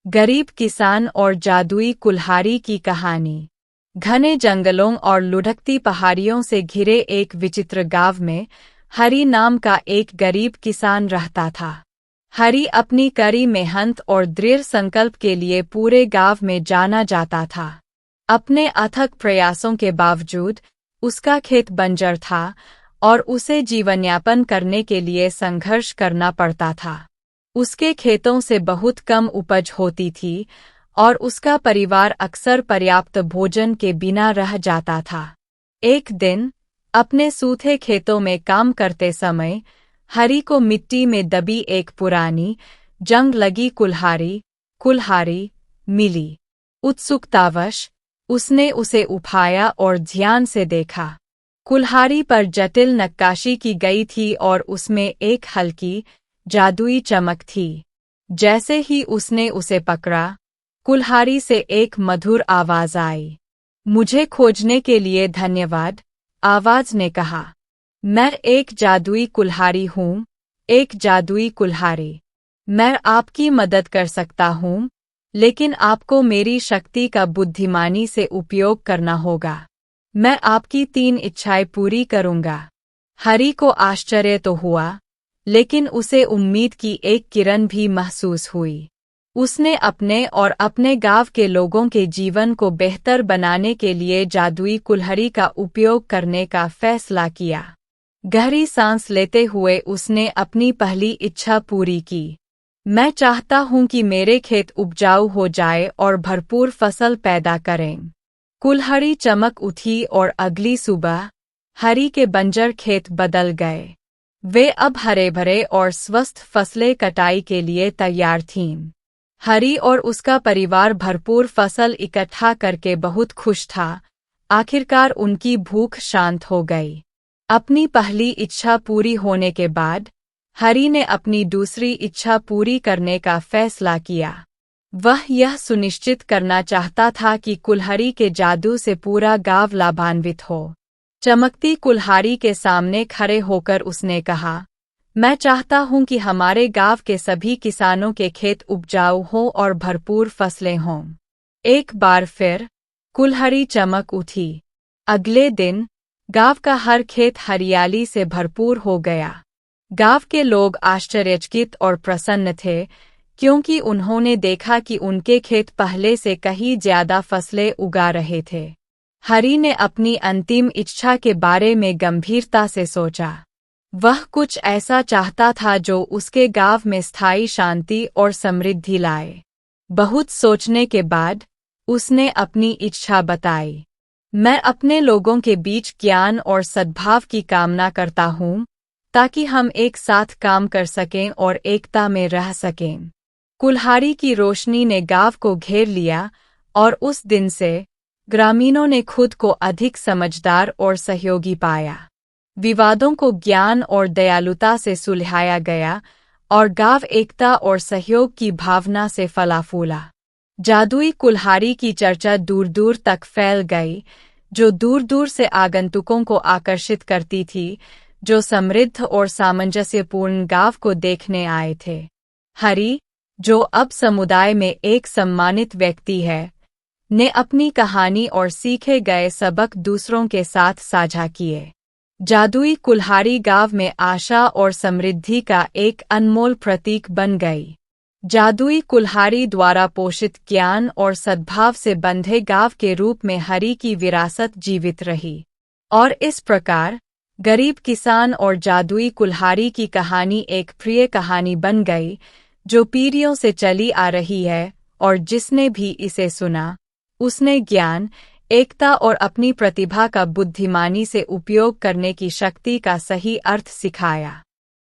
गरीब किसान और जादुई कुल्हाड़ी की कहानी। घने जंगलों और लुढ़कती पहाड़ियों से घिरे एक विचित्र गांव में हरी नाम का एक गरीब किसान रहता था। हरी अपनी कड़ी मेहनत और दृढ़ संकल्प के लिए पूरे गांव में जाना जाता था। अपने अथक प्रयासों के बावजूद उसका खेत बंजर था और उसे जीवनयापन करने के लिए संघर्ष करना पड़ता था। उसके खेतों से बहुत कम उपज होती थी और उसका परिवार अक्सर पर्याप्त भोजन के बिना रह जाता था। एक दिन अपने सूखे खेतों में काम करते समय हरी को मिट्टी में दबी एक पुरानी जंग लगी कुल्हाड़ी मिली। उत्सुकतावश उसने उसे उठाया और ध्यान से देखा। कुल्हाड़ी पर जटिल नक्काशी की गई थी और उसमें एक हल्की जादुई चमक थी। जैसे ही उसने उसे पकड़ा, कुल्हाड़ी से एक मधुर आवाज आई। मुझे खोजने के लिए धन्यवाद, आवाज ने कहा। मैं एक जादुई कुल्हाड़ी हूँ, एक जादुई कुल्हाड़ी। मैं आपकी मदद कर सकता हूँ, लेकिन आपको मेरी शक्ति का बुद्धिमानी से उपयोग करना होगा। मैं आपकी 3 इच्छाएं पूरी करूँगा। हरी को आश्चर्य तो हुआ, लेकिन उसे उम्मीद की एक किरण भी महसूस हुई। उसने अपने और अपने गांव के लोगों के जीवन को बेहतर बनाने के लिए जादुई कुल्हाड़ी का उपयोग करने का फैसला किया। गहरी सांस लेते हुए उसने अपनी पहली इच्छा पूरी की। मैं चाहता हूं कि मेरे खेत उपजाऊ हो जाए और भरपूर फसल पैदा करें। कुल्हाड़ी चमक उठी और अगली सुबह हरी के बंजर खेत बदल गए। वे अब हरे भरे और स्वस्थ फसलें कटाई के लिए तैयार थीं। हरी और उसका परिवार भरपूर फसल इकट्ठा करके बहुत खुश था। आखिरकार उनकी भूख शांत हो गई। अपनी पहली इच्छा पूरी होने के बाद हरी ने अपनी दूसरी इच्छा पूरी करने का फैसला किया। वह यह सुनिश्चित करना चाहता था कि कुल्हाड़ी के जादू से पूरा गांव लाभान्वित हो। चमकती कुल्हाड़ी के सामने खड़े होकर उसने कहा, मैं चाहता हूं कि हमारे गांव के सभी किसानों के खेत उपजाऊ हों और भरपूर फसलें हों। एक बार फिर कुल्हाड़ी चमक उठी। अगले दिन गांव का हर खेत हरियाली से भरपूर हो गया। गांव के लोग आश्चर्यचकित और प्रसन्न थे, क्योंकि उन्होंने देखा कि उनके खेत पहले से कहीं ज्यादा फसलें उगा रहे थे। हरी ने अपनी अंतिम इच्छा के बारे में गंभीरता से सोचा। वह कुछ ऐसा चाहता था जो उसके गांव में स्थायी शांति और समृद्धि लाए। बहुत सोचने के बाद उसने अपनी इच्छा बताई। मैं अपने लोगों के बीच ज्ञान और सद्भाव की कामना करता हूँ, ताकि हम एक साथ काम कर सकें और एकता में रह सकें। कुल्हाड़ी की रोशनी ने गांव को घेर लिया और उस दिन से ग्रामीणों ने खुद को अधिक समझदार और सहयोगी पाया। विवादों को ज्ञान और दयालुता से सुलझाया गया और गांव एकता और सहयोग की भावना से फला फूला। जादुई कुल्हाड़ी की चर्चा दूर दूर तक फैल गई, जो दूर दूर से आगंतुकों को आकर्षित करती थी, जो समृद्ध और सामंजस्यपूर्ण गांव को देखने आए थे। हरी, जो अब समुदाय में एक सम्मानित व्यक्ति है, ने अपनी कहानी और सीखे गए सबक दूसरों के साथ साझा किए। जादुई कुल्हाड़ी गांव में आशा और समृद्धि का एक अनमोल प्रतीक बन गई। जादुई कुल्हाड़ी द्वारा पोषित ज्ञान और सद्भाव से बंधे गांव के रूप में हरी की विरासत जीवित रही। और इस प्रकार गरीब किसान और जादुई कुल्हाड़ी की कहानी एक प्रिय कहानी बन गई, जो पीढ़ियों से चली आ रही है, और जिसने भी इसे सुना, उसने ज्ञान, एकता और अपनी प्रतिभा का बुद्धिमानी से उपयोग करने की शक्ति का सही अर्थ सिखाया।